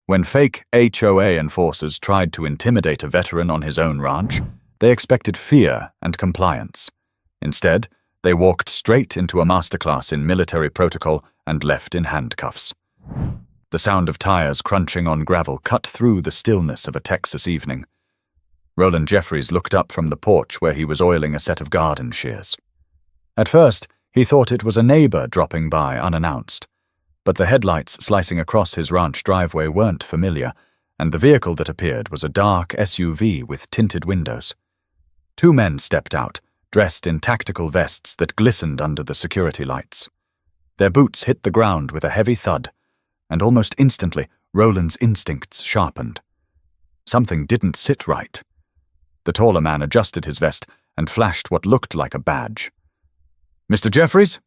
When fake HOA enforcers tried to intimidate a veteran on his own ranch, they expected fear and compliance. Instead, they walked straight into a masterclass in military protocol and left in handcuffs. The sound of tires crunching on gravel cut through the stillness of a Texas evening. Roland Jeffries looked up from the porch where he was oiling a set of garden shears. At first, he thought it was a neighbor dropping by unannounced, but the headlights slicing across his ranch driveway weren't familiar, and the vehicle that appeared was a dark SUV with tinted windows. Two men stepped out, dressed in tactical vests that glistened under the security lights. Their boots hit the ground with a heavy thud, and almost instantly, Roland's instincts sharpened. Something didn't sit right. The taller man adjusted his vest and flashed what looked like a badge. "Mr. Jeffries?"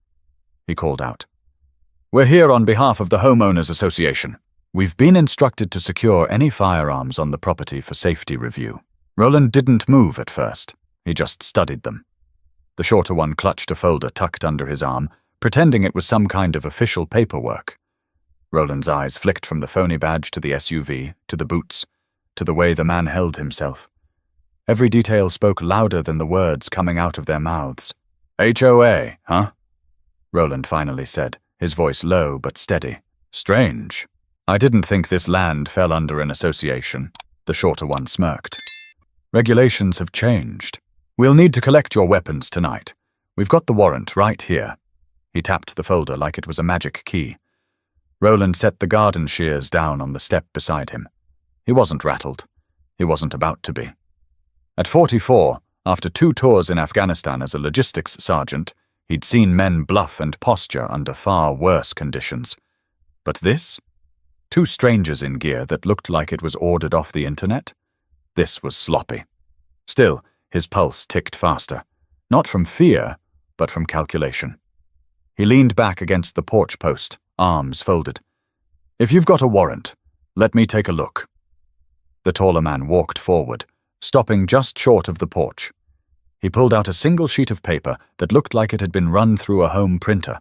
he called out. "We're here on behalf of the Homeowners Association. We've been instructed to secure any firearms on the property for safety review." Roland didn't move at first. He just studied them. The shorter one clutched a folder tucked under his arm, pretending it was some kind of official paperwork. Roland's eyes flicked from the phony badge to the SUV, to the boots, to the way the man held himself. Every detail spoke louder than the words coming out of their mouths. "HOA, huh?" Roland finally said, his voice low but steady. "Strange. I didn't think this land fell under an association." The shorter one smirked. "Regulations have changed. We'll need to collect your weapons tonight. We've got the warrant right here." He tapped the folder like it was a magic key. Roland set the garden shears down on the step beside him. He wasn't rattled. He wasn't about to be. At 44, after 2 tours in Afghanistan as a logistics sergeant, he'd seen men bluff and posture under far worse conditions. But this? 2 strangers in gear that looked like it was ordered off the internet? This was sloppy. Still, his pulse ticked faster. Not from fear, but from calculation. He leaned back against the porch post, arms folded. "If you've got a warrant, let me take a look." The taller man walked forward, stopping just short of the porch. He pulled out a single sheet of paper that looked like it had been run through a home printer.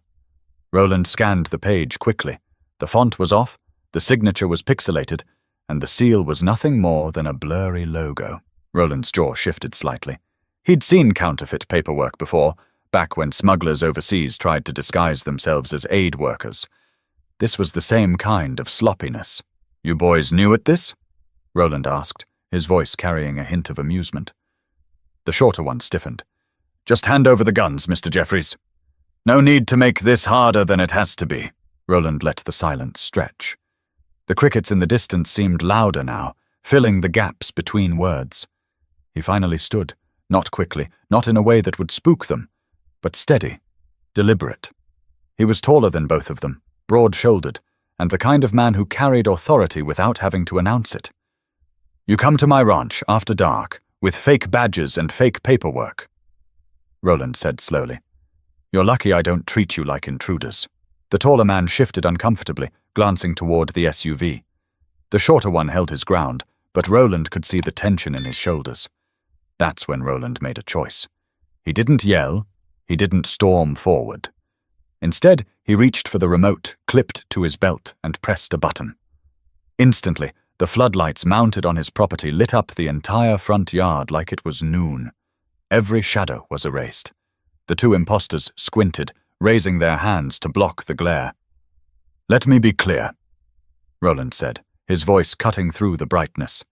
Roland scanned the page quickly. The font was off, the signature was pixelated, and the seal was nothing more than a blurry logo. Roland's jaw shifted slightly. He'd seen counterfeit paperwork before, back when smugglers overseas tried to disguise themselves as aid workers. This was the same kind of sloppiness. "You boys new at this?" Roland asked, his voice carrying a hint of amusement. The shorter one stiffened. "Just hand over the guns, Mr. Jeffries." "No need to make this harder than it has to be." Roland let the silence stretch. The crickets in the distance seemed louder now, filling the gaps between words. He finally stood, not quickly, not in a way that would spook them, but steady, deliberate. He was taller than both of them, broad-shouldered, and the kind of man who carried authority without having to announce it. "You come to my ranch after dark, with fake badges and fake paperwork," Roland said slowly. "You're lucky I don't treat you like intruders." The taller man shifted uncomfortably, glancing toward the SUV. The shorter one held his ground, but Roland could see the tension in his shoulders. That's when Roland made a choice. He didn't yell, he didn't storm forward. Instead, he reached for the remote, clipped to his belt, and pressed a button. Instantly, the floodlights mounted on his property lit up the entire front yard like it was noon. Every shadow was erased. The 2 imposters squinted, raising their hands to block the glare. "Let me be clear," Roland said, his voice cutting through the brightness.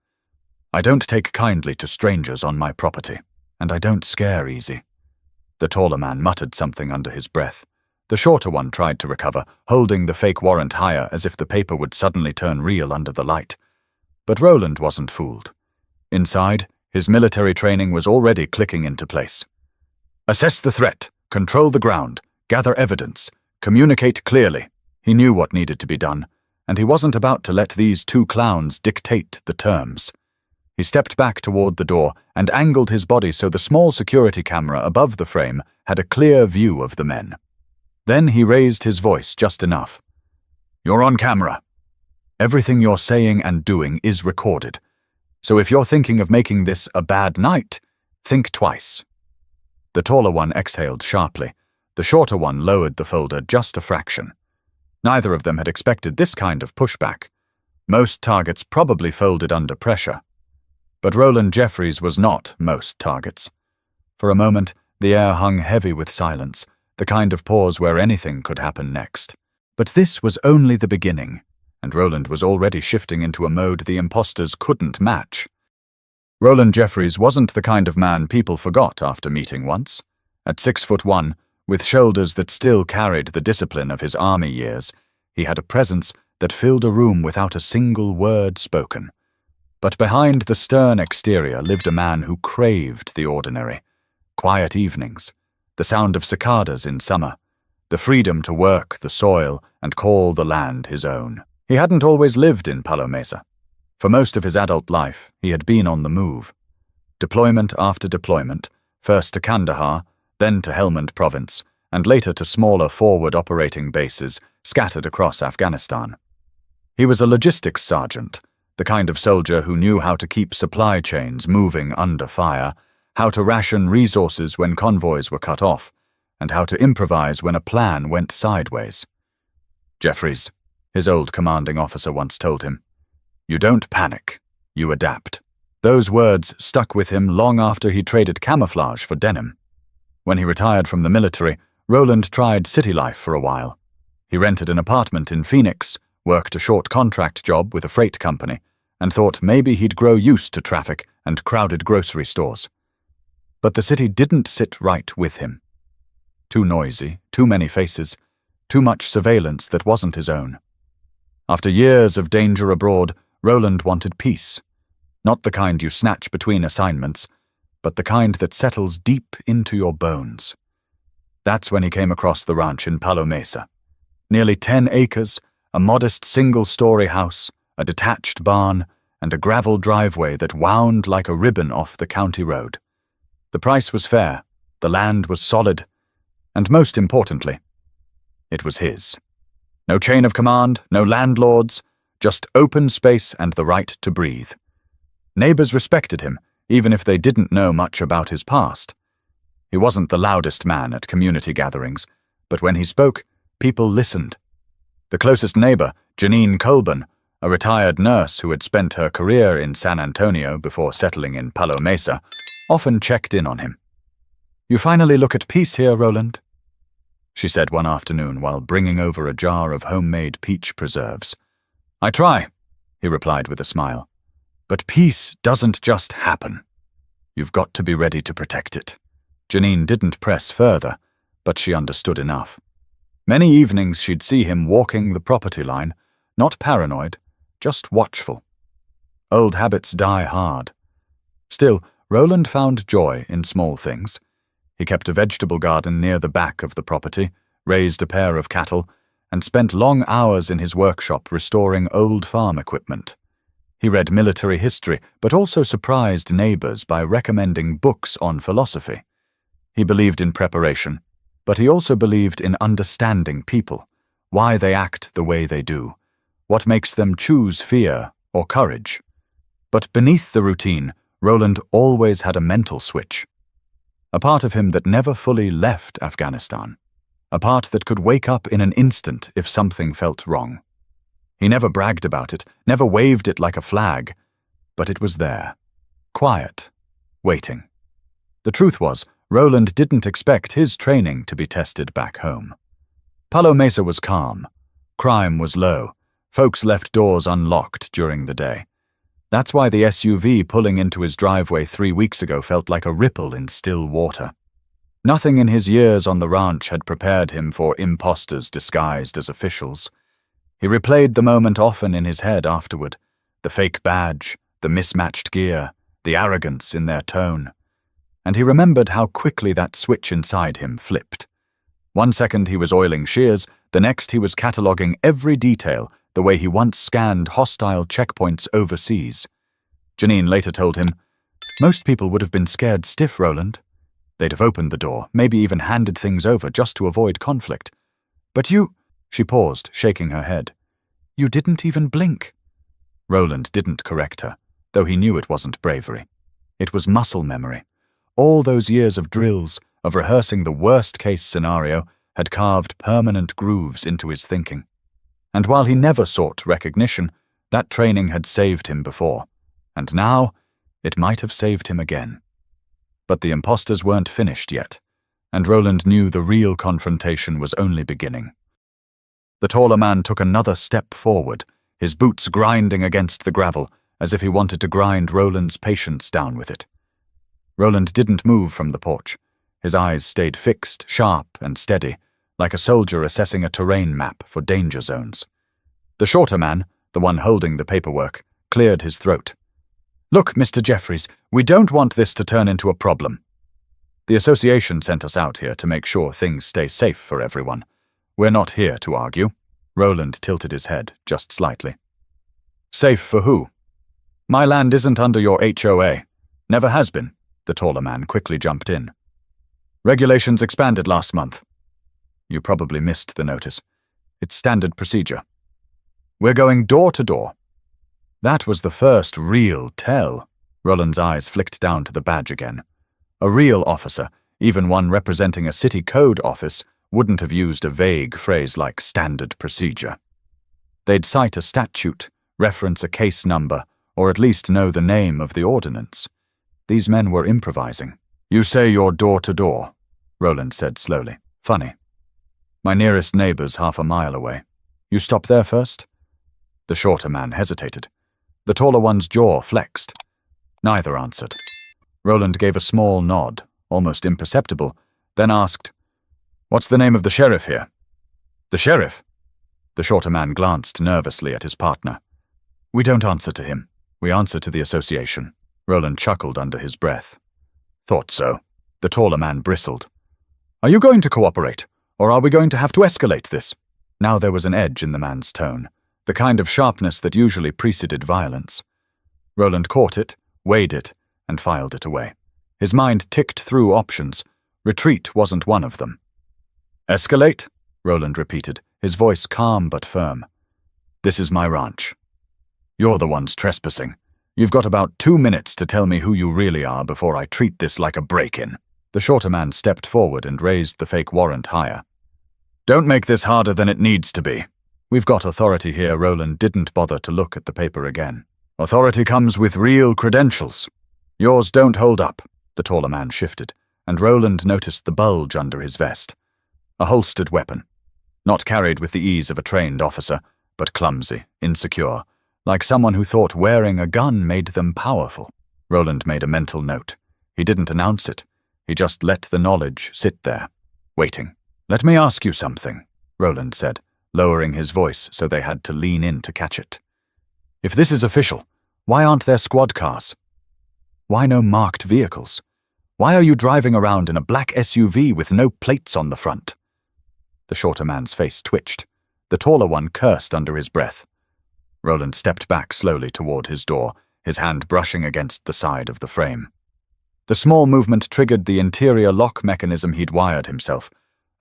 "I don't take kindly to strangers on my property, and I don't scare easy." The taller man muttered something under his breath. The shorter one tried to recover, holding the fake warrant higher as if the paper would suddenly turn real under the light. But Roland wasn't fooled. Inside, his military training was already clicking into place. Assess the threat, control the ground, gather evidence, communicate clearly. He knew what needed to be done, and he wasn't about to let these 2 clowns dictate the terms. He stepped back toward the door and angled his body so the small security camera above the frame had a clear view of the men. Then he raised his voice just enough. "You're on camera. Everything you're saying and doing is recorded. So if you're thinking of making this a bad night, think twice." The taller one exhaled sharply. The shorter one lowered the folder just a fraction. Neither of them had expected this kind of pushback. Most targets probably folded under pressure. But Roland Jeffries was not most targets. For a moment, the air hung heavy with silence, the kind of pause where anything could happen next. But this was only the beginning, and Roland was already shifting into a mode the imposters couldn't match. Roland Jeffries wasn't the kind of man people forgot after meeting once. At 6'1", with shoulders that still carried the discipline of his army years, he had a presence that filled a room without a single word spoken. But behind the stern exterior lived a man who craved the ordinary. Quiet evenings, the sound of cicadas in summer, the freedom to work the soil and call the land his own. He hadn't always lived in Palo Mesa. For most of his adult life, he had been on the move. Deployment after deployment, first to Kandahar, then to Helmand province, and later to smaller forward operating bases scattered across Afghanistan. He was a logistics sergeant, the kind of soldier who knew how to keep supply chains moving under fire, how to ration resources when convoys were cut off, and how to improvise when a plan went sideways. Jeffries, his old commanding officer once told him, "You don't panic, you adapt." Those words stuck with him long after he traded camouflage for denim. When he retired from the military, Roland tried city life for a while. He rented an apartment in Phoenix, worked a short contract job with a freight company, and thought maybe he'd grow used to traffic and crowded grocery stores. But the city didn't sit right with him. Too noisy, too many faces, too much surveillance that wasn't his own. After years of danger abroad, Roland wanted peace. Not the kind you snatch between assignments, but the kind that settles deep into your bones. That's when he came across the ranch in Palo Mesa. Nearly 10 acres, a modest single-story house, a detached barn, and a gravel driveway that wound like a ribbon off the county road. The price was fair, the land was solid, and most importantly, it was his. No chain of command, no landlords, just open space and the right to breathe. Neighbors respected him, even if they didn't know much about his past. He wasn't the loudest man at community gatherings, but when he spoke, people listened. The closest neighbor, Janine Colburn, a retired nurse who had spent her career in San Antonio before settling in Palo Mesa, often checked in on him. "You finally look at peace here, Roland," she said one afternoon while bringing over a jar of homemade peach preserves. "I try," he replied with a smile. "But peace doesn't just happen. You've got to be ready to protect it." Janine didn't press further, but she understood enough. Many evenings she'd see him walking the property line, not paranoid, just watchful. Old habits die hard. Still, Roland found joy in small things. He kept a vegetable garden near the back of the property, raised a pair of cattle, and spent long hours in his workshop restoring old farm equipment. He read military history, but also surprised neighbors by recommending books on philosophy. He believed in preparation, but he also believed in understanding people, why they act the way they do, what makes them choose fear or courage. But beneath the routine, Roland always had a mental switch. A part of him that never fully left Afghanistan. A part that could wake up in an instant if something felt wrong. He never bragged about it, never waved it like a flag, but it was there, quiet, waiting. The truth was, Roland didn't expect his training to be tested back home. Palo Mesa was calm. Crime was low. Folks left doors unlocked during the day. That's why the SUV pulling into his driveway 3 weeks ago felt like a ripple in still water. Nothing in his years on the ranch had prepared him for imposters disguised as officials. He replayed the moment often in his head afterward, the fake badge, the mismatched gear, the arrogance in their tone. And he remembered how quickly that switch inside him flipped. 1 second he was oiling shears, the next he was cataloguing every detail the way he once scanned hostile checkpoints overseas. Janine later told him, "Most people would have been scared stiff, Roland. They'd have opened the door, maybe even handed things over just to avoid conflict. But you—" She paused, shaking her head. "You didn't even blink." Roland didn't correct her, though he knew it wasn't bravery. It was muscle memory. All those years of drills, of rehearsing the worst-case scenario, had carved permanent grooves into his thinking. And while he never sought recognition, That training had saved him before, and now it might have saved him again. But the imposters weren't finished yet, and Roland knew the real confrontation was only beginning. The taller man took another step forward, his boots grinding against the gravel, as if he wanted to grind Roland's patience down with it. Roland didn't move from the porch. His eyes stayed fixed, sharp and steady, like a soldier assessing a terrain map for danger zones. The shorter man, the one holding the paperwork, cleared his throat. "Look, Mr. Jeffries, we don't want this to turn into a problem. The association sent us out here to make sure things stay safe for everyone. We're not here to argue." Roland tilted his head just slightly. "Safe for who? My land isn't under your HOA. Never has been," the taller man quickly jumped in. "Regulations expanded last month. You probably missed the notice. It's standard procedure. We're going door to door." That was the first real tell. Roland's eyes flicked down to the badge again. A real officer, even one representing a city code office, wouldn't have used a vague phrase like standard procedure. They'd cite a statute, reference a case number, or at least know the name of the ordinance. These men were improvising. "You say you're door to door," Roland said slowly. "Funny. My nearest neighbor's half a mile away. You stop there first?" The shorter man hesitated. The taller one's jaw flexed. Neither answered. Roland gave a small nod, almost imperceptible, then asked, "What's the name of the sheriff here?" "The sheriff?" The shorter man glanced nervously at his partner. "We don't answer to him. We answer to the association." Roland chuckled under his breath. "Thought so." The taller man bristled. "Are you going to cooperate, or are we going to have to escalate this?" Now there was an edge in the man's tone, the kind of sharpness that usually preceded violence. Roland caught it, weighed it, and filed it away. His mind ticked through options. Retreat wasn't one of them. "Escalate?" Roland repeated, his voice calm but firm. "This is my ranch. You're the ones trespassing. You've got about 2 minutes to tell me who you really are before I treat this like a break-in." The shorter man stepped forward and raised the fake warrant higher. "Don't make this harder than it needs to be. We've got authority here." Roland didn't bother to look at the paper again. "Authority comes with real credentials. Yours don't hold up." The taller man shifted, and Roland noticed the bulge under his vest. A holstered weapon. Not carried with the ease of a trained officer, but clumsy, insecure, like someone who thought wearing a gun made them powerful. Roland made a mental note. He didn't announce it. He just let the knowledge sit there, waiting. "Let me ask you something," Roland said, lowering his voice so they had to lean in to catch it. "If this is official, why aren't there squad cars? Why no marked vehicles? Why are you driving around in a black SUV with no plates on the front?" The shorter man's face twitched. The taller one cursed under his breath. Roland stepped back slowly toward his door, his hand brushing against the side of the frame. The small movement triggered the interior lock mechanism he'd wired himself,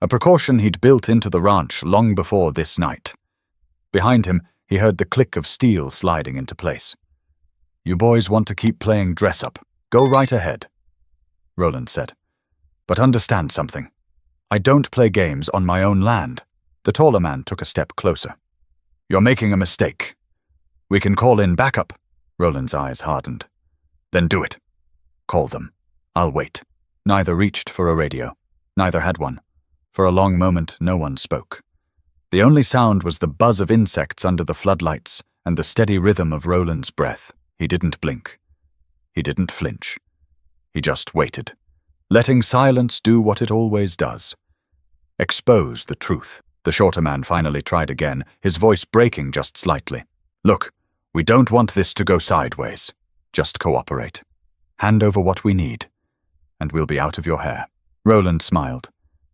a precaution he'd built into the ranch long before this night. Behind him, he heard the click of steel sliding into place. "You boys want to keep playing dress-up. Go right ahead," Roland said. "But understand something. I don't play games on my own land." The taller man took a step closer. "You're making a mistake. We can call in backup." Roland's eyes hardened. "Then do it. Call them. I'll wait." Neither reached for a radio. Neither had one. For a long moment, no one spoke. The only sound was the buzz of insects under the floodlights and the steady rhythm of Roland's breath. He didn't blink. He didn't flinch. He just waited, letting silence do what it always does. Expose the truth. The shorter man finally tried again, his voice breaking just slightly. "Look, we don't want this to go sideways. Just cooperate. Hand over what we need, and we'll be out of your hair." Roland smiled,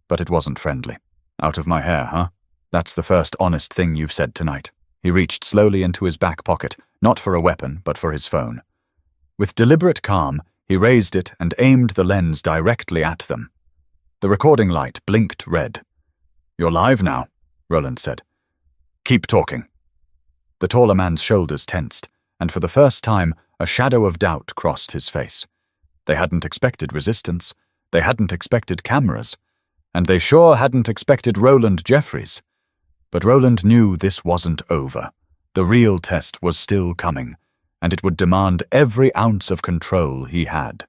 but it wasn't friendly. "Out of my hair, huh? That's the first honest thing you've said tonight." He reached slowly into his back pocket, not for a weapon, but for his phone. With deliberate calm, he raised it and aimed the lens directly at them. The recording light blinked red. "You're live now," Roland said. "Keep talking." The taller man's shoulders tensed, and for the first time, a shadow of doubt crossed his face. They hadn't expected resistance. They hadn't expected cameras. And they sure hadn't expected Roland Jeffries. But Roland knew this wasn't over. The real test was still coming, and it would demand every ounce of control he had.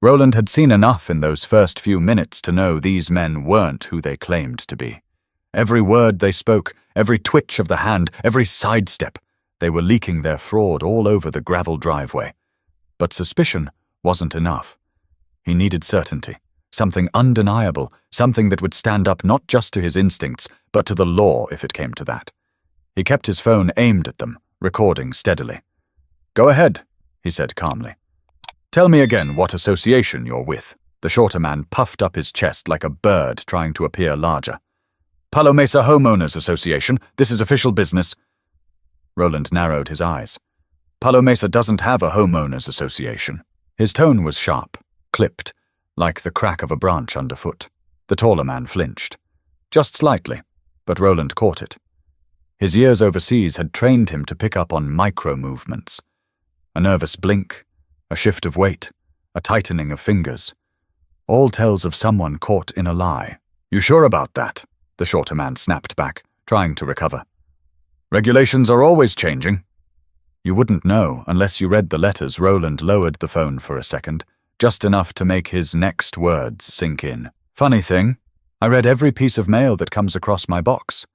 Roland had seen enough in those first few minutes to know these men weren't who they claimed to be. Every word they spoke, every twitch of the hand, every sidestep, they were leaking their fraud all over the gravel driveway. But suspicion wasn't enough. He needed certainty, something undeniable, something that would stand up not just to his instincts, but to the law if it came to that. He kept his phone aimed at them, recording steadily. "Go ahead," he said calmly. "Tell me again what association you're with." The shorter man puffed up his chest like a bird trying to appear larger. "Palo Mesa Homeowners Association. This is official business." Roland narrowed his eyes. "Palo Mesa doesn't have a homeowners association." His tone was sharp, clipped, like the crack of a branch underfoot. The taller man flinched. Just slightly, but Roland caught it. His years overseas had trained him to pick up on micro-movements. A nervous blink, a shift of weight, a tightening of fingers. All tells of someone caught in a lie. "You sure about that?" the shorter man snapped back, trying to recover. "Regulations are always changing." You wouldn't know unless you read the letters. Roland lowered the phone for a second, just enough to make his next words sink in. "Funny thing, I read every piece of mail that comes across my box.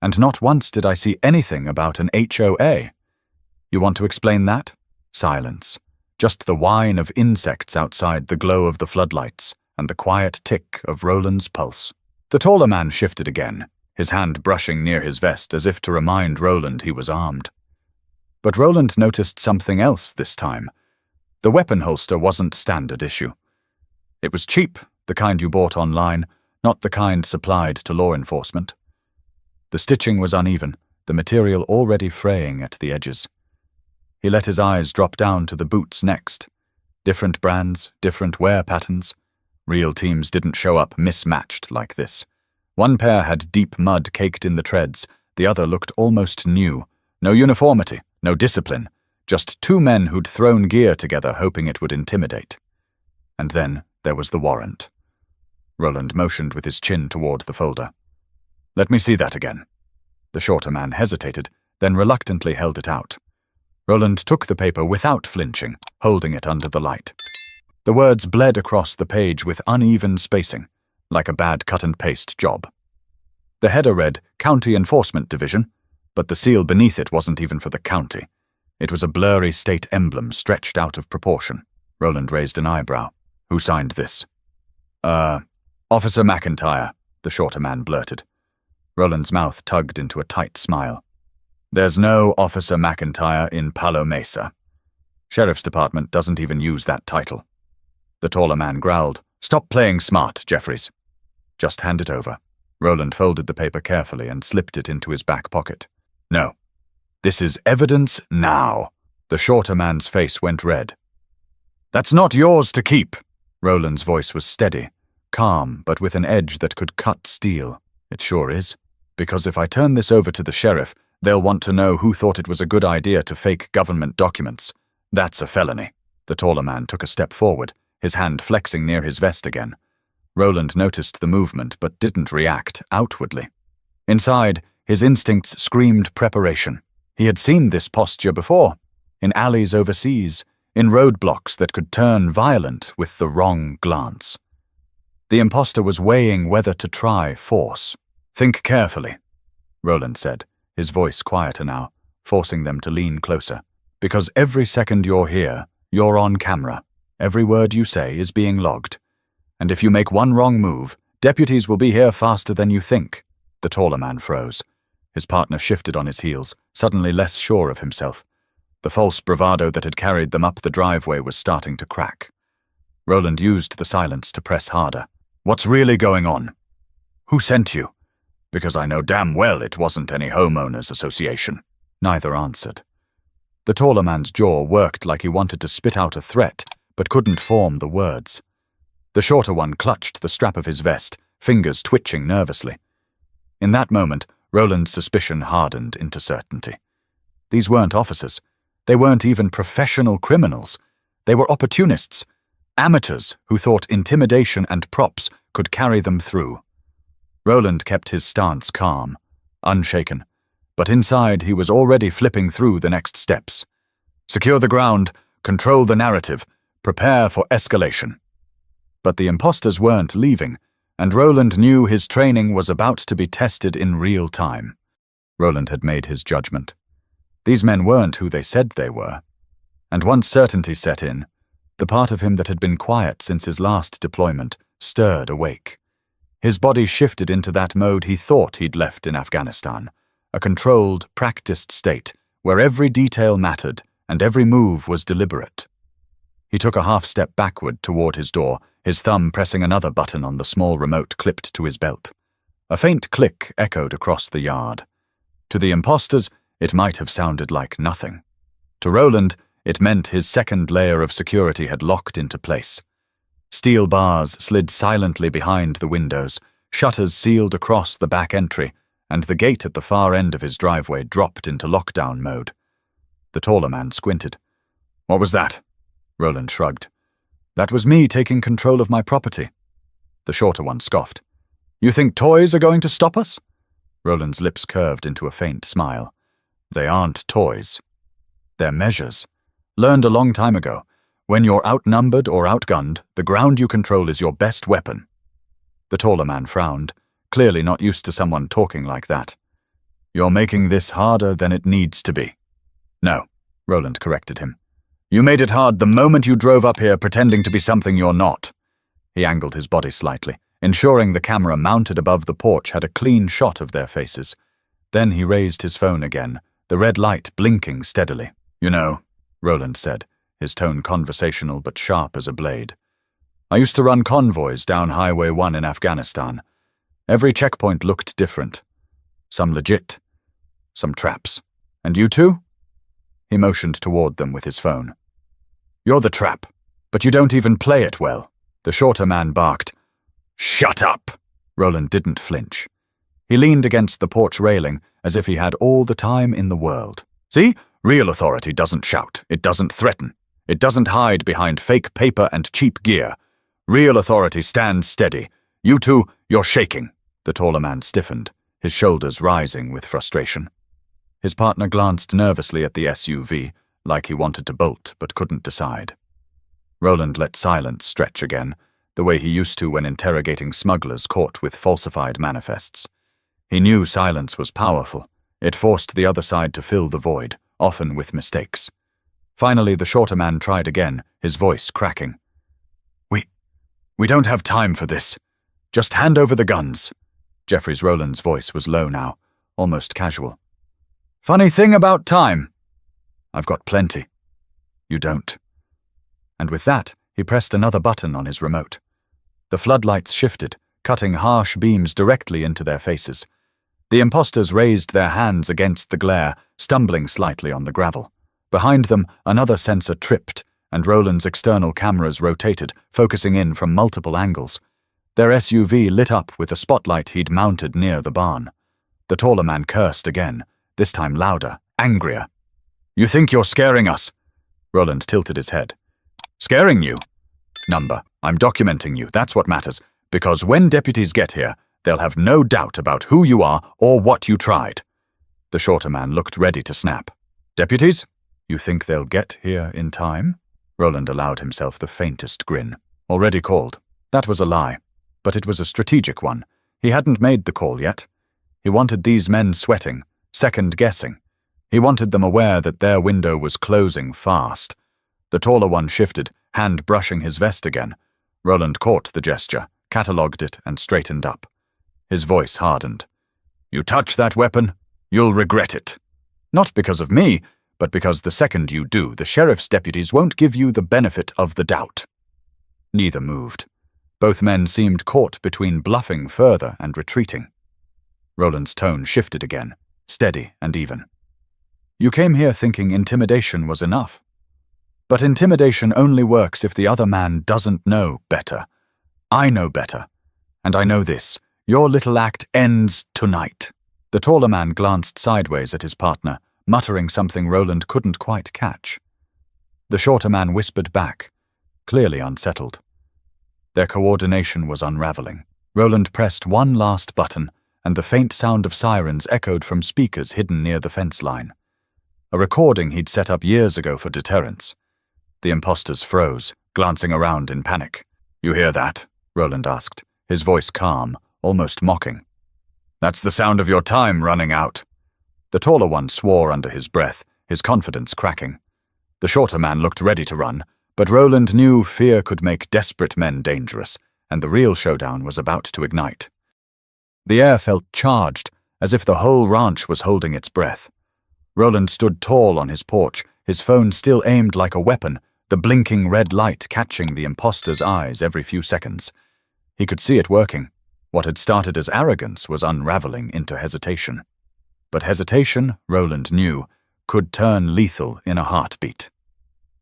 And not once did I see anything about an HOA. You want to explain that?" Silence. Just the whine of insects outside, the glow of the floodlights, and the quiet tick of Roland's pulse. The taller man shifted again, his hand brushing near his vest as if to remind Roland he was armed. But Roland noticed something else this time. The weapon holster wasn't standard issue. It was cheap, the kind you bought online, not the kind supplied to law enforcement. The stitching was uneven, the material already fraying at the edges. He let his eyes drop down to the boots next. Different brands, different wear patterns. Real teams didn't show up mismatched like this. One pair had deep mud caked in the treads, the other looked almost new. No uniformity, no discipline, just two men who'd thrown gear together hoping it would intimidate. And then there was the warrant. Roland motioned with his chin toward the folder. "Let me see that again." The shorter man hesitated, then reluctantly held it out. Roland took the paper without flinching, holding it under the light. The words bled across the page with uneven spacing, like a bad cut-and-paste job. The header read, "County Enforcement Division," but the seal beneath it wasn't even for the county. It was a blurry state emblem stretched out of proportion. Roland raised an eyebrow. "Who signed this?" Officer McIntyre," the shorter man blurted. Roland's mouth tugged into a tight smile. "There's no Officer McIntyre in Palo Mesa. Sheriff's Department doesn't even use that title." The taller man growled, "Stop playing smart, Jeffries. Just hand it over." Roland folded the paper carefully and slipped it into his back pocket. "No. This is evidence now." The shorter man's face went red. "That's not yours to keep." Roland's voice was steady, calm, but with an edge that could cut steel. "It sure is. Because if I turn this over to the sheriff, they'll want to know who thought it was a good idea to fake government documents. That's a felony." The taller man took a step forward, his hand flexing near his vest again. Roland noticed the movement but didn't react outwardly. Inside, his instincts screamed preparation. He had seen this posture before, in alleys overseas, in roadblocks that could turn violent with the wrong glance. The imposter was weighing whether to try force. "Think carefully," Roland said, his voice quieter now, forcing them to lean closer. "Because every second you're here, you're on camera. Every word you say is being logged. And if you make one wrong move, deputies will be here faster than you think." The taller man froze. His partner shifted on his heels, suddenly less sure of himself. The false bravado that had carried them up the driveway was starting to crack. Roland used the silence to press harder. "What's really going on? Who sent you? Because I know damn well it wasn't any homeowners association." Neither answered. The taller man's jaw worked like he wanted to spit out a threat, but couldn't form the words. The shorter one clutched the strap of his vest, fingers twitching nervously. In that moment, Roland's suspicion hardened into certainty. These weren't officers. They weren't even professional criminals. They were opportunists, amateurs who thought intimidation and props could carry them through. Roland kept his stance calm, unshaken, but inside he was already flipping through the next steps. Secure the ground, control the narrative, prepare for escalation. But the imposters weren't leaving, and Roland knew his training was about to be tested in real time. Roland had made his judgment. These men weren't who they said they were. And once certainty set in, the part of him that had been quiet since his last deployment stirred awake. His body shifted into that mode he thought he'd left in Afghanistan, a controlled, practiced state where every detail mattered and every move was deliberate. He took a half-step backward toward his door, his thumb pressing another button on the small remote clipped to his belt. A faint click echoed across the yard. To the imposters, it might have sounded like nothing. To Roland, it meant his second layer of security had locked into place. Steel bars slid silently behind the windows, shutters sealed across the back entry, and the gate at the far end of his driveway dropped into lockdown mode. The taller man squinted. "What was that?" Roland shrugged. "That was me taking control of my property." The shorter one scoffed. "You think toys are going to stop us?" Roland's lips curved into a faint smile. "They aren't toys. They're measures. Learned a long time ago. When you're outnumbered or outgunned, the ground you control is your best weapon." The taller man frowned, clearly not used to someone talking like that. "You're making this harder than it needs to be." "No," Roland corrected him. "You made it hard the moment you drove up here pretending to be something you're not." He angled his body slightly, ensuring the camera mounted above the porch had a clean shot of their faces. Then he raised his phone again, the red light blinking steadily. "You know," Roland said, his tone conversational but sharp as a blade. "I used to run convoys down Highway 1 in Afghanistan. Every checkpoint looked different. Some legit, some traps. And you two?" He motioned toward them with his phone. "You're the trap, but you don't even play it well." The shorter man barked. "Shut up!" Roland didn't flinch. He leaned against the porch railing as if he had all the time in the world. "See? Real authority doesn't shout. It doesn't threaten. It doesn't hide behind fake paper and cheap gear. Real authority stands steady. You two, you're shaking." The taller man stiffened, his shoulders rising with frustration. His partner glanced nervously at the SUV, like he wanted to bolt but couldn't decide. Roland let silence stretch again, the way he used to when interrogating smugglers caught with falsified manifests. He knew silence was powerful. It forced the other side to fill the void, often with mistakes. Finally, the shorter man tried again, his voice cracking. We don't have time for this. Just hand over the guns." Jeffries Roland's voice was low now, almost casual. "Funny thing about time. I've got plenty. You don't." And with that, he pressed another button on his remote. The floodlights shifted, cutting harsh beams directly into their faces. The imposters raised their hands against the glare, stumbling slightly on the gravel. Behind them, another sensor tripped, and Roland's external cameras rotated, focusing in from multiple angles. Their SUV lit up with a spotlight he'd mounted near the barn. The taller man cursed again, this time louder, angrier. "You think you're scaring us?" Roland tilted his head. "Scaring you? Number, I'm documenting you, that's what matters, because when deputies get here, they'll have no doubt about who you are or what you tried." The shorter man looked ready to snap. "Deputies? You think they'll get here in time?" Roland allowed himself the faintest grin. Already called. That was a lie, but it was a strategic one. He hadn't made the call yet. He wanted these men sweating, second-guessing. He wanted them aware that their window was closing fast. The taller one shifted, hand brushing his vest again. Roland caught the gesture, catalogued it, and straightened up. His voice hardened. "You touch that weapon, you'll regret it. Not because of me, but because the second you do, the sheriff's deputies won't give you the benefit of the doubt." Neither moved. Both men seemed caught between bluffing further and retreating. Roland's tone shifted again, steady and even. "You came here thinking intimidation was enough. But intimidation only works if the other man doesn't know better. I know better. And I know this. Your little act ends tonight." The taller man glanced sideways at his partner, muttering something Roland couldn't quite catch. The shorter man whispered back, clearly unsettled. Their coordination was unraveling. Roland pressed one last button, and the faint sound of sirens echoed from speakers hidden near the fence line. A recording he'd set up years ago for deterrence. The imposters froze, glancing around in panic. "You hear that?" Roland asked, his voice calm, almost mocking. "That's the sound of your time running out." The taller one swore under his breath, his confidence cracking. The shorter man looked ready to run, but Roland knew fear could make desperate men dangerous, and the real showdown was about to ignite. The air felt charged, as if the whole ranch was holding its breath. Roland stood tall on his porch, his phone still aimed like a weapon, the blinking red light catching the imposter's eyes every few seconds. He could see it working. What had started as arrogance was unraveling into hesitation. But hesitation, Roland knew, could turn lethal in a heartbeat.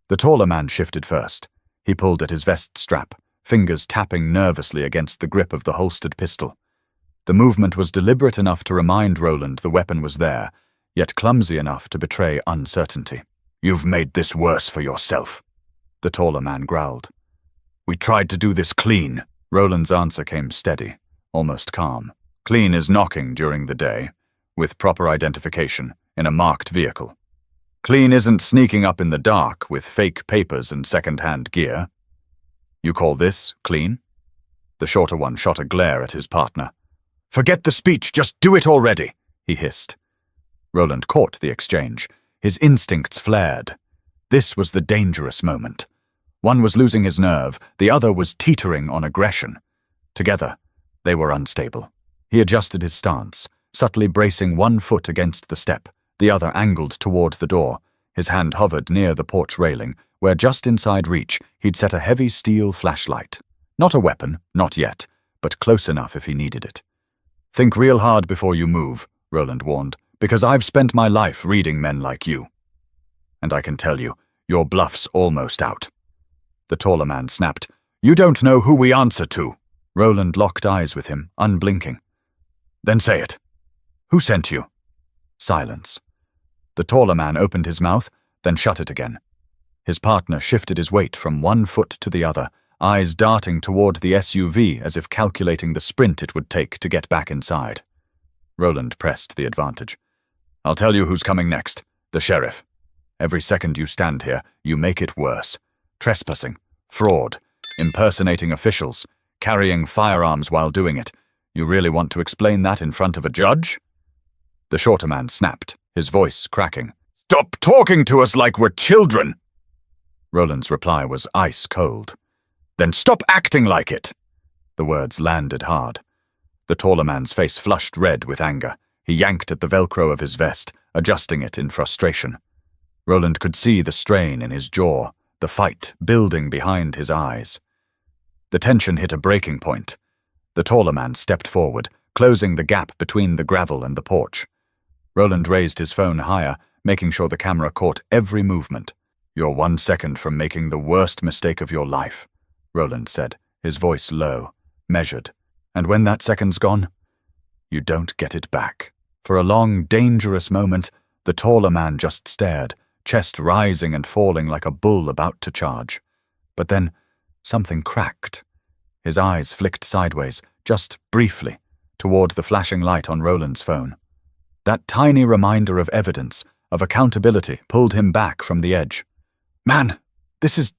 The taller man shifted first. He pulled at his vest strap, fingers tapping nervously against the grip of the holstered pistol. The movement was deliberate enough to remind Roland the weapon was there, yet clumsy enough to betray uncertainty. "You've made this worse for yourself," the taller man growled. "We tried to do this clean." Roland's answer came steady, almost calm. "Clean is knocking during the day, with proper identification, in a marked vehicle. Clean isn't sneaking up in the dark with fake papers and second-hand gear. You call this clean?" The shorter one shot a glare at his partner. "Forget the speech, just do it already," he hissed. Roland caught the exchange. His instincts flared. This was the dangerous moment. One was losing his nerve, the other was teetering on aggression. Together, they were unstable. He adjusted his stance, subtly bracing one foot against the step, the other angled toward the door. His hand hovered near the porch railing, where just inside reach he'd set a heavy steel flashlight. Not a weapon, not yet, but close enough if he needed it. "Think real hard before you move," Roland warned, "because I've spent my life reading men like you. And I can tell you, your bluff's almost out." The taller man snapped, "You don't know who we answer to." Roland locked eyes with him, unblinking. "Then say it. Who sent you?" Silence. The taller man opened his mouth, then shut it again. His partner shifted his weight from one foot to the other, eyes darting toward the SUV as if calculating the sprint it would take to get back inside. Roland pressed the advantage. "I'll tell you who's coming next. The sheriff. Every second you stand here, you make it worse. Trespassing, fraud, impersonating officials, carrying firearms while doing it. You really want to explain that in front of a judge?" The shorter man snapped, his voice cracking. "Stop talking to us like we're children!" Roland's reply was ice cold. "Then stop acting like it!" The words landed hard. The taller man's face flushed red with anger. He yanked at the Velcro of his vest, adjusting it in frustration. Roland could see the strain in his jaw, the fight building behind his eyes. The tension hit a breaking point. The taller man stepped forward, closing the gap between the gravel and the porch. Roland raised his phone higher, making sure the camera caught every movement. "You're 1 second from making the worst mistake of your life," Roland said, his voice low, measured. "And when that second's gone, you don't get it back." For a long, dangerous moment, the taller man just stared, chest rising and falling like a bull about to charge. But then, something cracked. His eyes flicked sideways, just briefly, toward the flashing light on Roland's phone. That tiny reminder of evidence, of accountability, pulled him back from the edge. "Man, this is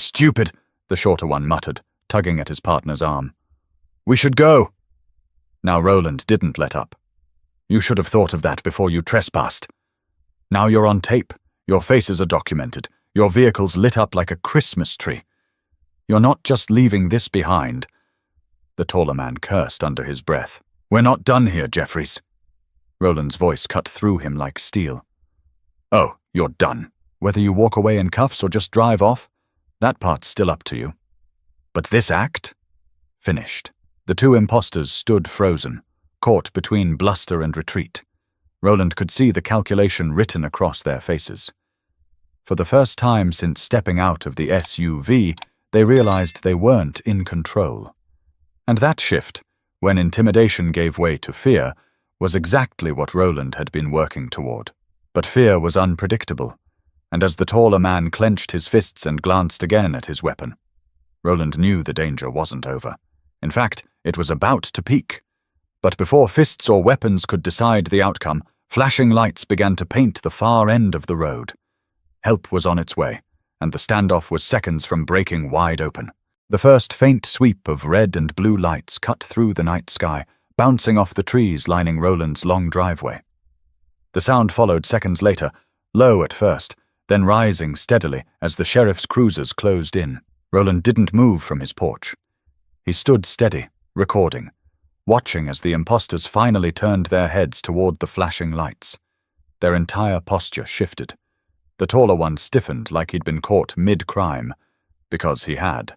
stupid," the shorter one muttered, tugging at his partner's arm. "We should go." Now Roland didn't let up. "You should have thought of that before you trespassed. Now you're on tape, your faces are documented, your vehicle's lit up like a Christmas tree. You're not just leaving this behind." The taller man cursed under his breath. "We're not done here, Jeffries." Roland's voice cut through him like steel. "Oh, you're done. Whether you walk away in cuffs or just drive off, that part's still up to you. But this act? Finished." The two imposters stood frozen, caught between bluster and retreat. Roland could see the calculation written across their faces. For the first time since stepping out of the SUV, they realized they weren't in control. And that shift, when intimidation gave way to fear, was exactly what Roland had been working toward. But fear was unpredictable, and as the taller man clenched his fists and glanced again at his weapon, Roland knew the danger wasn't over. In fact, it was about to peak. But before fists or weapons could decide the outcome, flashing lights began to paint the far end of the road. Help was on its way, and the standoff was seconds from breaking wide open. The first faint sweep of red and blue lights cut through the night sky, bouncing off the trees lining Roland's long driveway. The sound followed seconds later, low at first, then rising steadily as the sheriff's cruisers closed in. Roland didn't move from his porch. He stood steady, recording, watching as the imposters finally turned their heads toward the flashing lights. Their entire posture shifted. The taller one stiffened like he'd been caught mid-crime, because he had.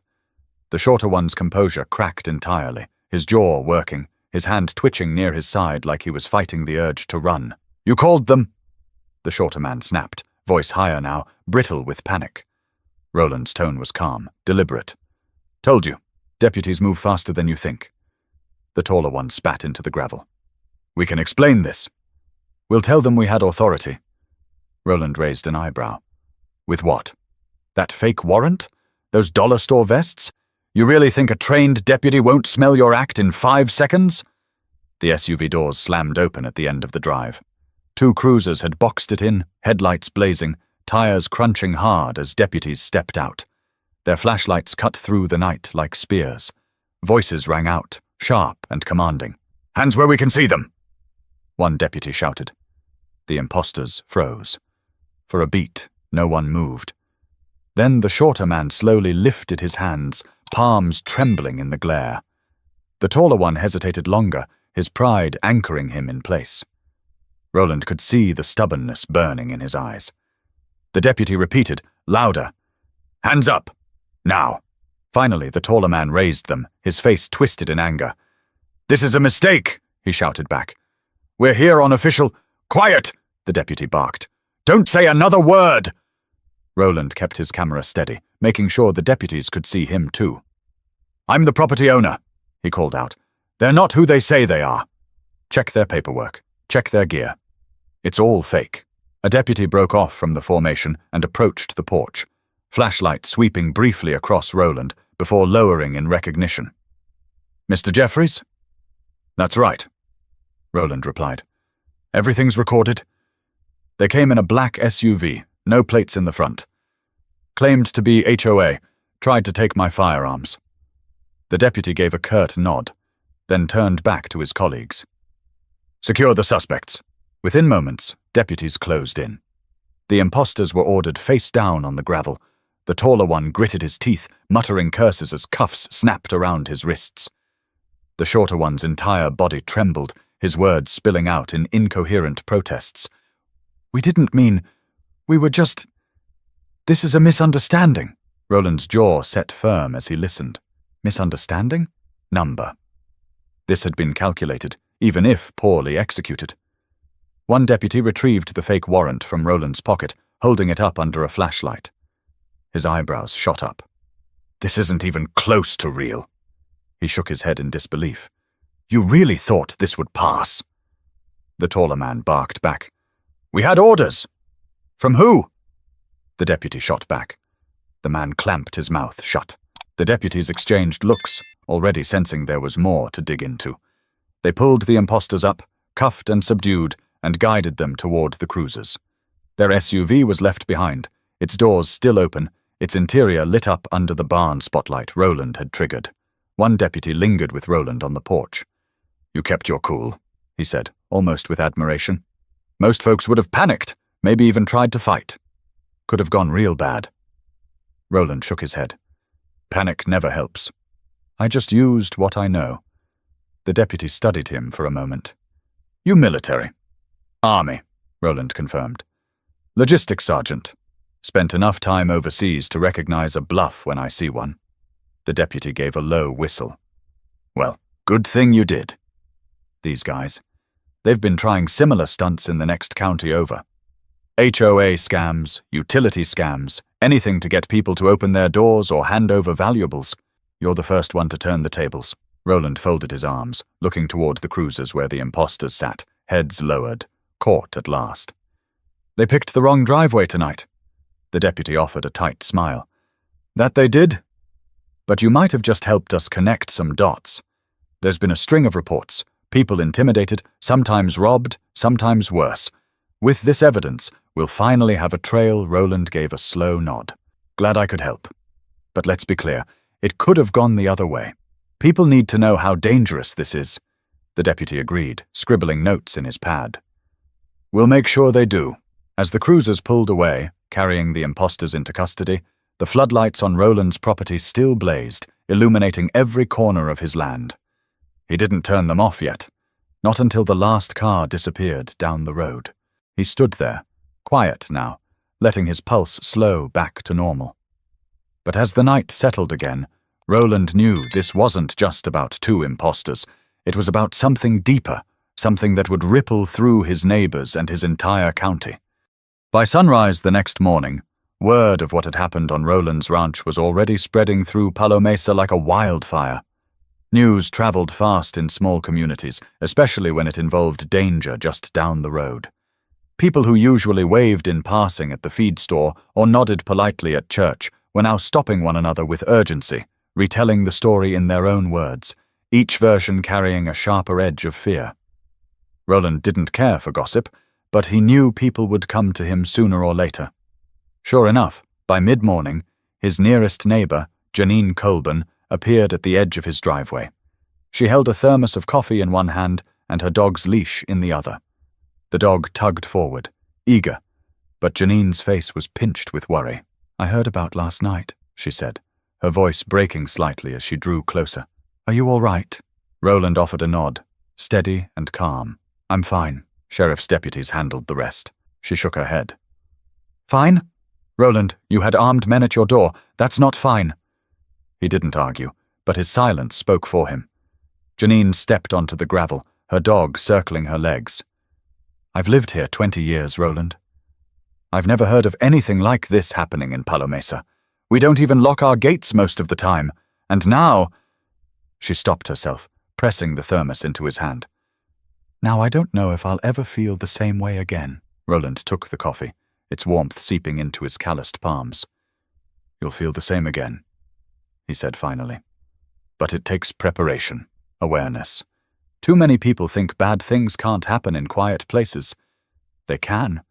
The shorter one's composure cracked entirely, his jaw working, his hand twitching near his side like he was fighting the urge to run. "You called them!" The shorter man snapped, voice higher now, brittle with panic. Roland's tone was calm, deliberate. "Told you. Deputies move faster than you think." The taller one spat into the gravel. "We can explain this. We'll tell them we had authority." Roland raised an eyebrow. "With what? That fake warrant? Those dollar store vests? You really think a trained deputy won't smell your act in 5 seconds?" The SUV doors slammed open at the end of the drive. 2 cruisers had boxed it in, headlights blazing, tires crunching hard as deputies stepped out. Their flashlights cut through the night like spears. Voices rang out, sharp and commanding. "Hands where we can see them!" One deputy shouted. The imposters froze. For a beat, no one moved. Then the shorter man slowly lifted his hands, palms trembling in the glare. The taller one hesitated longer, his pride anchoring him in place. Roland could see the stubbornness burning in his eyes. The deputy repeated, louder, "Hands up! Now!" Finally, the taller man raised them, his face twisted in anger. "This is a mistake!" he shouted back. "We're here on official—" "Quiet!" the deputy barked. "Don't say another word!" Roland kept his camera steady, making sure the deputies could see him too. "I'm the property owner," he called out. "They're not who they say they are. Check their paperwork. Check their gear. It's all fake." A deputy broke off from the formation and approached the porch, flashlight sweeping briefly across Roland before lowering in recognition. "Mr. Jeffries?" "That's right," Roland replied. "Everything's recorded." They came in a black SUV, no plates in the front. Claimed to be HOA, tried to take my firearms. The deputy gave a curt nod, then turned back to his colleagues. "Secure the suspects." Within moments, deputies closed in. The imposters were ordered face down on the gravel. The taller one gritted his teeth, muttering curses as cuffs snapped around his wrists. The shorter one's entire body trembled, his words spilling out in incoherent protests. "We didn't mean... We were just... This is a misunderstanding." Roland's jaw set firm as he listened. Misunderstanding? Number. This had been calculated, even if poorly executed. One deputy retrieved the fake warrant from Roland's pocket, holding it up under a flashlight. His eyebrows shot up. "This isn't even close to real." He shook his head in disbelief. "You really thought this would pass?" The taller man barked back. "We had orders." "From who?" The deputy shot back. The man clamped his mouth shut. The deputies exchanged looks, already sensing there was more to dig into. They pulled the imposters up, cuffed and subdued, and guided them toward the cruisers. Their SUV was left behind, its doors still open, its interior lit up under the barn spotlight Roland had triggered. One deputy lingered with Roland on the porch. "You kept your cool," he said, almost with admiration. "Most folks would have panicked, maybe even tried to fight. Could have gone real bad." Roland shook his head. "Panic never helps. I just used what I know." The deputy studied him for a moment. "You military?" "Army," Roland confirmed. "Logistics sergeant. Spent enough time overseas to recognize a bluff when I see one." The deputy gave a low whistle. "Well, good thing you did. These guys. They've been trying similar stunts in the next county over. HOA scams, utility scams, anything to get people to open their doors or hand over valuables. You're the first one to turn the tables." Roland folded his arms, looking toward the cruisers where the imposters sat, heads lowered, caught at last. "They picked the wrong driveway tonight." The deputy offered a tight smile. "That they did? But you might have just helped us connect some dots. There's been a string of reports, People intimidated, sometimes robbed, sometimes worse. With this evidence, we'll finally have a trail. Roland gave a slow nod. Glad I could help. But let's be clear, it could have gone the other way. People need to know how dangerous this is. The deputy agreed, scribbling notes in his pad. We'll make sure they do. As the cruisers pulled away, carrying the impostors into custody, the floodlights on Roland's property still blazed, illuminating every corner of his land. He didn't turn them off yet, not until the last car disappeared down the road. He stood there, quiet now, letting his pulse slow back to normal. But as the night settled again, Roland knew this wasn't just about two impostors. It was about something deeper, something that would ripple through his neighbors and his entire county. By sunrise the next morning, word of what had happened on Roland's ranch was already spreading through Palo Mesa like a wildfire. News traveled fast in small communities, especially when it involved danger just down the road. People who usually waved in passing at the feed store or nodded politely at church were now stopping one another with urgency, retelling the story in their own words, each version carrying a sharper edge of fear. Roland didn't care for gossip, but he knew people would come to him sooner or later. Sure enough, by mid-morning, his nearest neighbor, Janine Colburn, appeared at the edge of his driveway. She held a thermos of coffee in one hand and her dog's leash in the other. The dog tugged forward, eager, but Janine's face was pinched with worry. "I heard about last night," she said, her voice breaking slightly as she drew closer. "Are you all right?" Roland offered a nod, steady and calm. "I'm fine." Sheriff's deputies handled the rest. She shook her head. "Fine? Roland, you had armed men at your door. That's not fine." He didn't argue, but his silence spoke for him. Janine stepped onto the gravel, her dog circling her legs. "I've lived here 20 years, Roland. I've never heard of anything like this happening in Palo Mesa. We don't even lock our gates most of the time. And now—" She stopped herself, pressing the thermos into his hand. "Now I don't know if I'll ever feel the same way again." Roland took the coffee, its warmth seeping into his calloused palms. "You'll feel the same again," he said finally. "But it takes preparation, awareness. Too many people think bad things can't happen in quiet places. They can.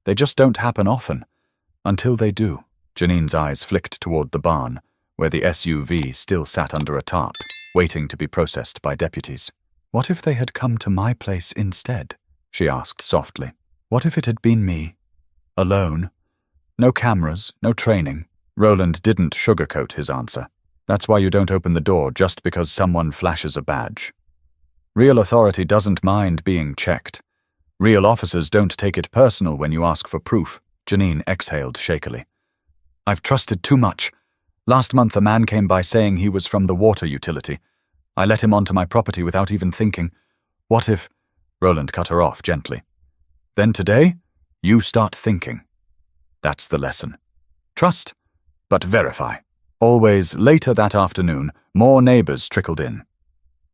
They just don't happen often. Until they do." Janine's eyes flicked toward the barn, where the SUV still sat under a tarp, waiting to be processed by deputies. "What if they had come to my place instead?" she asked softly. "What if it had been me? Alone? No cameras, no training." Roland didn't sugarcoat his answer. "That's why you don't open the door just because someone flashes a badge. Real authority doesn't mind being checked. Real officers don't take it personal when you ask for proof." Janine exhaled shakily. "I've trusted too much. Last month a man came by saying he was from the water utility. I let him onto my property without even thinking. What if—" Roland cut her off gently. "Then today, you start thinking. That's the lesson. Trust, but verify." Always later that afternoon, more neighbors trickled in.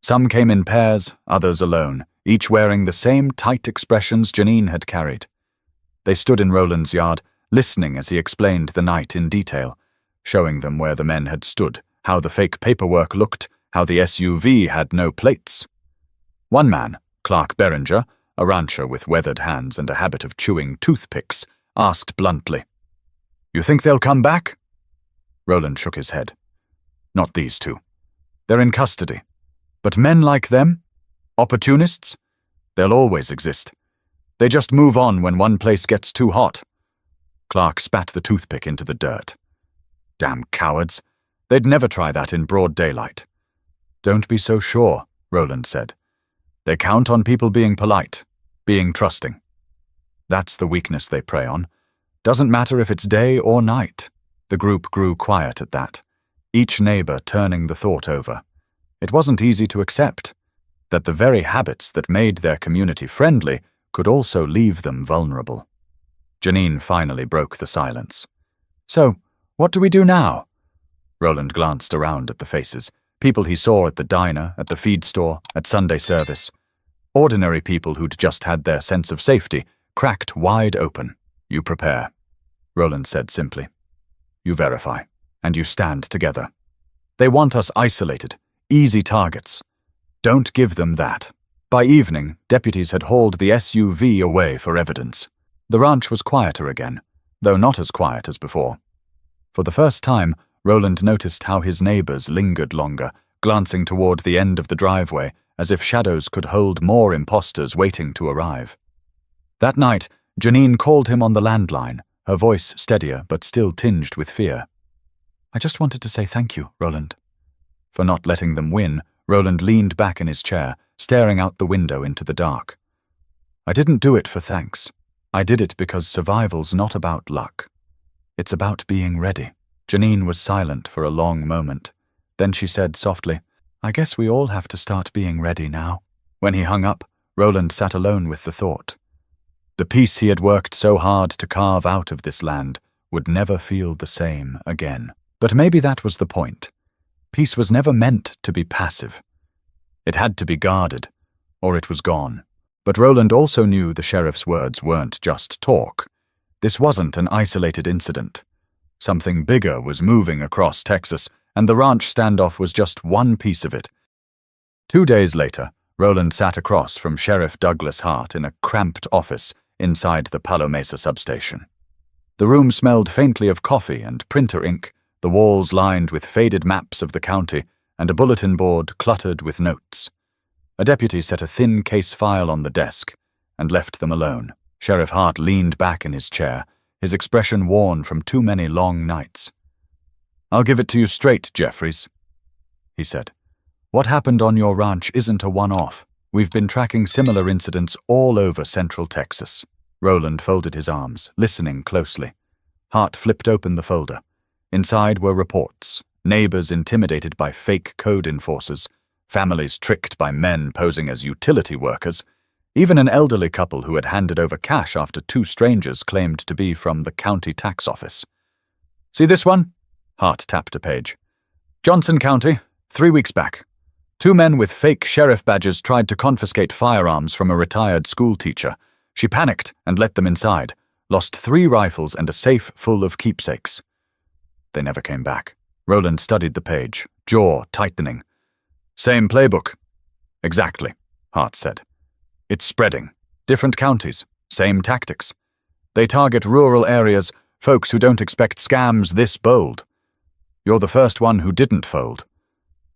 Some came in pairs, others alone, each wearing the same tight expressions Janine had carried. They stood in Roland's yard, listening as he explained the night in detail, showing them where the men had stood, how the fake paperwork looked, how the SUV had no plates. One man, Clark Beringer, a rancher with weathered hands and a habit of chewing toothpicks, asked bluntly, "You think they'll come back?" Roland shook his head. "Not these two. They're in custody. But men like them? Opportunists? They'll always exist. They just move on when one place gets too hot." Clark spat the toothpick into the dirt. "Damn cowards. They'd never try that in broad daylight." "Don't be so sure," Roland said. "They count on people being polite, being trusting. That's the weakness they prey on. Doesn't matter if it's day or night." The group grew quiet at that, each neighbor turning the thought over. It wasn't easy to accept that the very habits that made their community friendly could also leave them vulnerable. Janine finally broke the silence. "So, what do we do now?" Roland glanced around at the faces, people he saw at the diner, at the feed store, at Sunday service. Ordinary people who'd just had their sense of safety cracked wide open. "You prepare," Roland said simply. "You verify, and you stand together. They want us isolated, easy targets. Don't give them that." By evening, deputies had hauled the SUV away for evidence. The ranch was quieter again, though not as quiet as before. For the first time, Roland noticed how his neighbors lingered longer, glancing toward the end of the driveway, as if shadows could hold more imposters waiting to arrive. That night, Janine called him on the landline, her voice steadier but still tinged with fear. "I just wanted to say thank you, Roland." For not letting them win, Roland leaned back in his chair, staring out the window into the dark. "I didn't do it for thanks. I did it because survival's not about luck. It's about being ready." Janine was silent for a long moment. Then she said softly, "I guess we all have to start being ready now." When he hung up, Roland sat alone with the thought. The peace he had worked so hard to carve out of this land would never feel the same again. But maybe that was the point. Peace was never meant to be passive. It had to be guarded, or it was gone. But Roland also knew the sheriff's words weren't just talk. This wasn't an isolated incident. Something bigger was moving across Texas, and the ranch standoff was just one piece of it. 2 days later, Roland sat across from Sheriff Douglas Hart in a cramped office inside the Palo Mesa substation. The room smelled faintly of coffee and printer ink, the walls lined with faded maps of the county, and a bulletin board cluttered with notes. A deputy set a thin case file on the desk and left them alone. Sheriff Hart leaned back in his chair, his expression worn from too many long nights. "I'll give it to you straight, Jeffries," he said. "What happened on your ranch isn't a one-off. We've been tracking similar incidents all over central Texas." Roland folded his arms, listening closely. Hart flipped open the folder. Inside were reports, neighbors intimidated by fake code enforcers, families tricked by men posing as utility workers, even an elderly couple who had handed over cash after 2 strangers claimed to be from the county tax office. "See this one?" Hart tapped a page. "Johnson County, 3 weeks back. 2 men with fake sheriff badges tried to confiscate firearms from a retired school teacher. She panicked and let them inside, lost 3 rifles and a safe full of keepsakes. They never came back." Roland studied the page, jaw tightening. "Same playbook." "Exactly," Hart said. "It's spreading. Different counties, same tactics. They target rural areas, folks who don't expect scams this bold. You're the first one who didn't fold."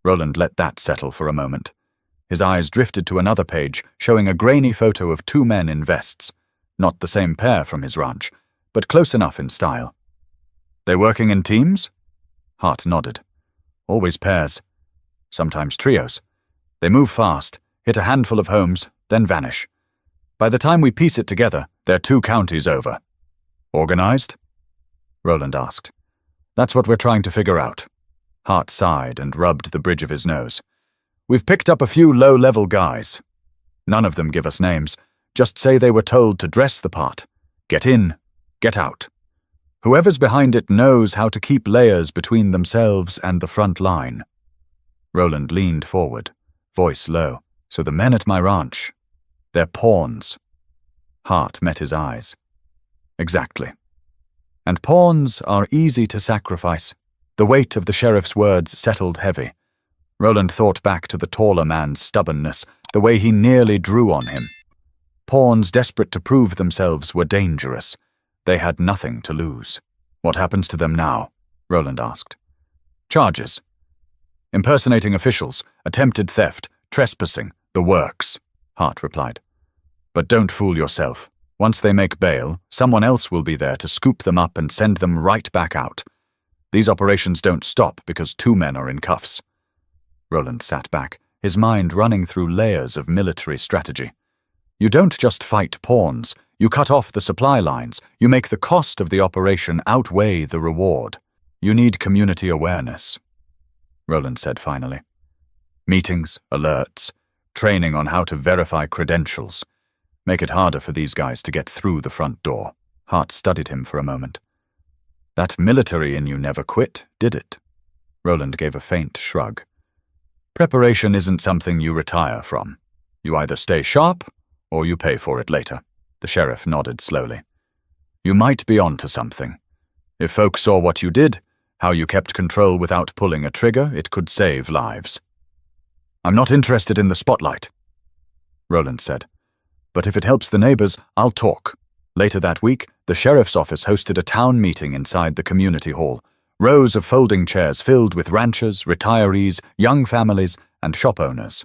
Roland let that settle for a moment. His eyes drifted to another page, showing a grainy photo of 2 men in vests. Not the same pair from his ranch, but close enough in style. "They working in teams?" Hart nodded. "Always pairs. Sometimes trios. They move fast, hit a handful of homes, then vanish. By the time we piece it together, they're 2 counties over." "Organized?" Roland asked. "That's what we're trying to figure out." Hart sighed and rubbed the bridge of his nose. "We've picked up a few low-level guys. None of them give us names, just say they were told to dress the part. Get in, get out. Whoever's behind it knows how to keep layers between themselves and the front line." Roland leaned forward, voice low. "So the men at my ranch, they're pawns." Hart met his eyes. "Exactly. And pawns are easy to sacrifice." The weight of the sheriff's words settled heavy. Roland thought back to the taller man's stubbornness, the way he nearly drew on him. Pawns desperate to prove themselves were dangerous. They had nothing to lose. "What happens to them now?" Roland asked. "Charges. Impersonating officials, attempted theft, trespassing, the works," Hart replied. "But don't fool yourself. Once they make bail, someone else will be there to scoop them up and send them right back out. These operations don't stop because 2 men are in cuffs." Roland sat back, his mind running through layers of military strategy. You don't just fight pawns, you cut off the supply lines, you make the cost of the operation outweigh the reward. You need community awareness, Roland said finally. Meetings, alerts, training on how to verify credentials. Make it harder for these guys to get through the front door. Hart studied him for a moment. That military in you never quit, did it? Roland gave a faint shrug. Preparation isn't something you retire from. You either stay sharp, or you pay for it later. The sheriff nodded slowly. You might be onto something. If folks saw what you did, how you kept control without pulling a trigger, it could save lives. I'm not interested in the spotlight. Roland said. "But if it helps the neighbors, I'll talk." Later that week, the sheriff's office hosted a town meeting inside the community hall. Rows of folding chairs filled with ranchers, retirees, young families, and shop owners.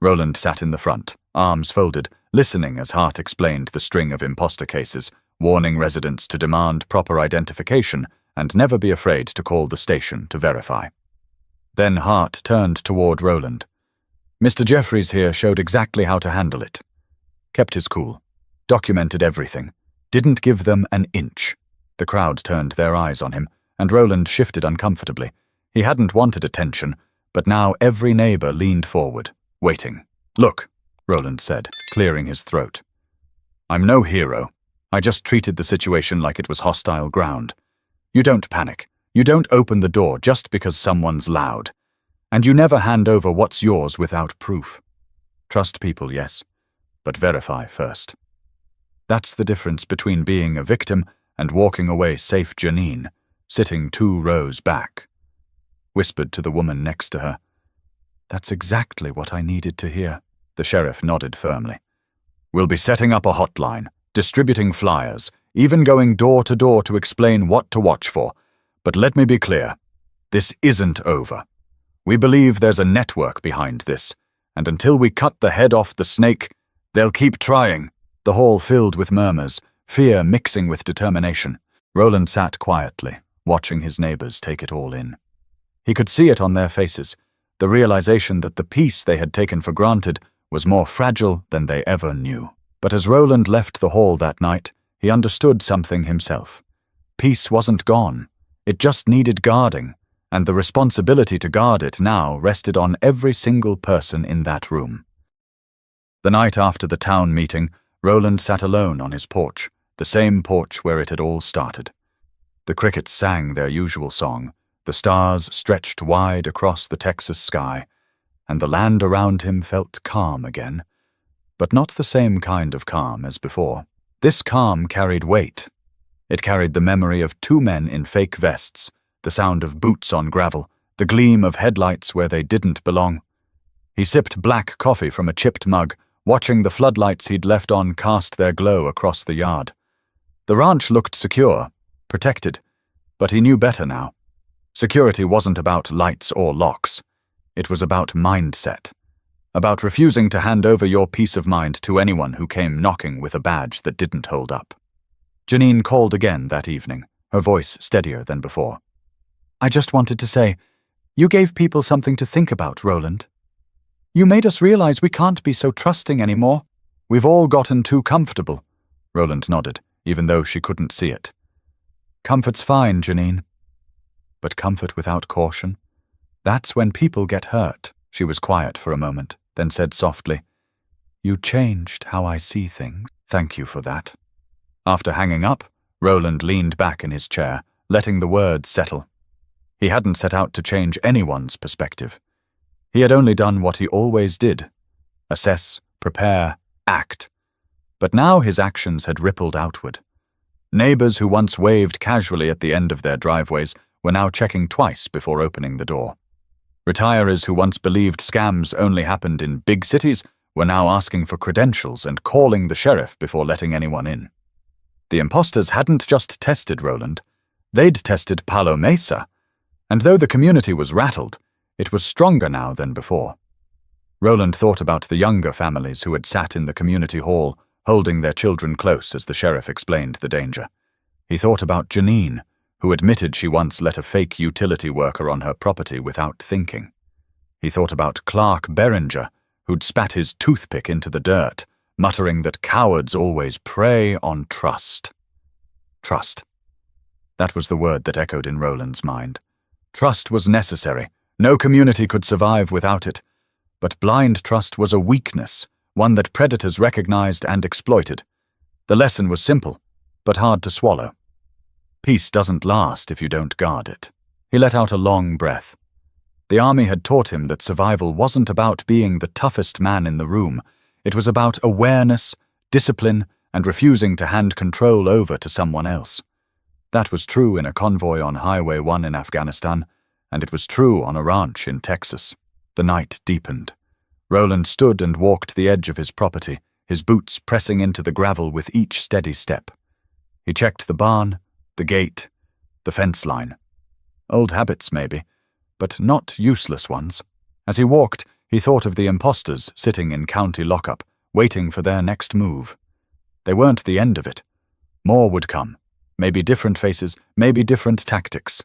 Roland sat in the front, arms folded, listening as Hart explained the string of imposter cases, warning residents to demand proper identification and never be afraid to call the station to verify. Then Hart turned toward Roland. "Mr. Jeffries here showed exactly how to handle it. Kept his cool. Documented everything. Didn't give them an inch." The crowd turned their eyes on him, and Roland shifted uncomfortably. He hadn't wanted attention, but now every neighbor leaned forward, waiting. "Look," Roland said, clearing his throat. "I'm no hero. I just treated the situation like it was hostile ground. You don't panic. You don't open the door just because someone's loud. And you never hand over what's yours without proof. Trust people, yes, but verify first. That's the difference between being a victim and walking away safe. Janine, sitting 2 rows back, whispered to the woman next to her. "That's exactly what I needed to hear." The sheriff nodded firmly. "We'll be setting up a hotline, distributing flyers, even going door to door to explain what to watch for. But let me be clear, this isn't over. We believe there's a network behind this, and until we cut the head off the snake, they'll keep trying." The hall filled with murmurs, fear mixing with determination. Roland sat quietly, watching his neighbors take it all in. He could see it on their faces, the realization that the peace they had taken for granted was more fragile than they ever knew. But as Roland left the hall that night, he understood something himself. Peace wasn't gone. It just needed guarding, and the responsibility to guard it now rested on every single person in that room. The night after the town meeting, Roland sat alone on his porch, the same porch where it had all started. The crickets sang their usual song, the stars stretched wide across the Texas sky, and the land around him felt calm again, but not the same kind of calm as before. This calm carried weight. It carried the memory of 2 men in fake vests, the sound of boots on gravel, the gleam of headlights where they didn't belong. He sipped black coffee from a chipped mug, watching the floodlights he'd left on cast their glow across the yard. The ranch looked secure, protected, but he knew better now. Security wasn't about lights or locks. It was about mindset, about refusing to hand over your peace of mind to anyone who came knocking with a badge that didn't hold up. Janine called again that evening, her voice steadier than before. "I just wanted to say, you gave people something to think about, Roland. You made us realize we can't be so trusting anymore. We've all gotten too comfortable." Roland nodded, even though she couldn't see it. "Comfort's fine, Janine. But comfort without caution? That's when people get hurt." She was quiet for a moment, then said softly, "You changed how I see things. Thank you for that." After hanging up, Roland leaned back in his chair, letting the words settle. He hadn't set out to change anyone's perspective. He had only done what he always did: assess, prepare, act. But now his actions had rippled outward. Neighbors who once waved casually at the end of their driveways were now checking twice before opening the door. Retirees who once believed scams only happened in big cities were now asking for credentials and calling the sheriff before letting anyone in. The imposters hadn't just tested Roland, they'd tested Palo Mesa, and though the community was rattled, it was stronger now than before. Roland thought about the younger families who had sat in the community hall, holding their children close as the sheriff explained the danger. He thought about Janine, who admitted she once let a fake utility worker on her property without thinking. He thought about Clark Beringer, who'd spat his toothpick into the dirt, muttering that cowards always prey on trust. Trust. That was the word that echoed in Roland's mind. Trust was necessary. No community could survive without it. But blind trust was a weakness, one that predators recognized and exploited. The lesson was simple, but hard to swallow. Peace doesn't last if you don't guard it. He let out a long breath. The army had taught him that survival wasn't about being the toughest man in the room. It was about awareness, discipline, and refusing to hand control over to someone else. That was true in a convoy on Highway 1 in Afghanistan, and it was true on a ranch in Texas. The night deepened. Roland stood and walked the edge of his property, his boots pressing into the gravel with each steady step. He checked the barn, the gate, the fence line. Old habits, maybe, but not useless ones. As he walked, he thought of the impostors sitting in county lockup, waiting for their next move. They weren't the end of it. More would come. Maybe different faces, maybe different tactics.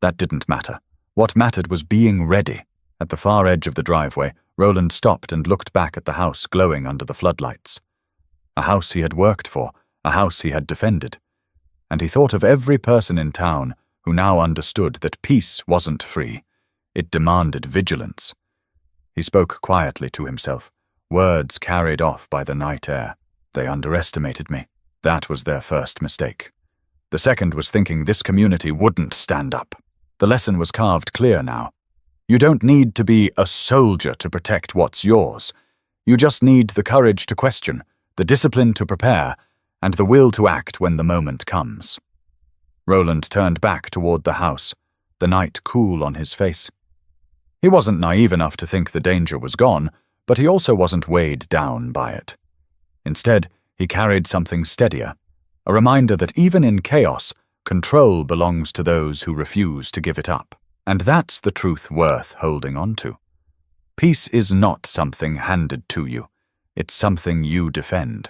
That didn't matter. What mattered was being ready. At the far edge of the driveway, Roland stopped and looked back at the house glowing under the floodlights. A house he had worked for, a house he had defended. And he thought of every person in town who now understood that peace wasn't free. It demanded vigilance. He spoke quietly to himself, words carried off by the night air. They underestimated me. That was their first mistake. The second was thinking this community wouldn't stand up. The lesson was carved clear now. You don't need to be a soldier to protect what's yours. You just need the courage to question, the discipline to prepare, and the will to act when the moment comes. Roland turned back toward the house, the night cool on his face. He wasn't naive enough to think the danger was gone, but he also wasn't weighed down by it. Instead, he carried something steadier, a reminder that even in chaos, control belongs to those who refuse to give it up. And that's the truth worth holding on to. Peace is not something handed to you. It's something you defend.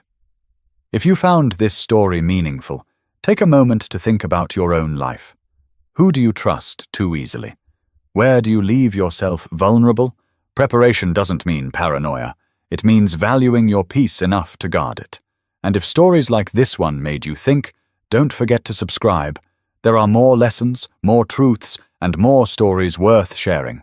If you found this story meaningful, take a moment to think about your own life. Who do you trust too easily? Where do you leave yourself vulnerable? Preparation doesn't mean paranoia. It means valuing your peace enough to guard it. And if stories like this one made you think, don't forget to subscribe. There are more lessons, more truths, and more stories worth sharing.